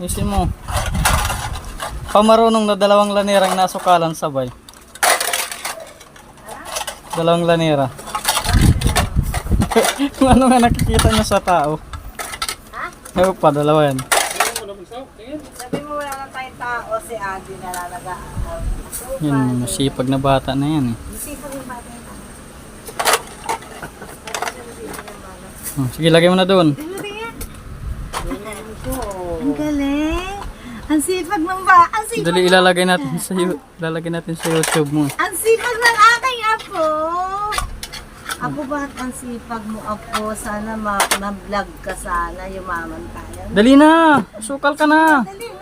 Isin mo. Pamarunong na dalawang lanirang nasukalan sabay. Dalawang lanira. Kung ano nga nakikita niya sa tao. Ha? Ewan pa, dalawa yan. Sabi mo wala na tayong tao, si Adi nalalagaan. Yun, masipag na bata na yan eh. Masipag yung bata yun. Sige, lagay mo na doon. Ang galing. Ang sipag ng ba? Ang sipag. Dali, ilalagay natin sa YouTube mo. Ang sipag ng aking apo. Apo, bakit ang sipag mo, apo? Sana ma-vlog ka sana, yumaman tayo. Dali na! Sukal ka na! Dali.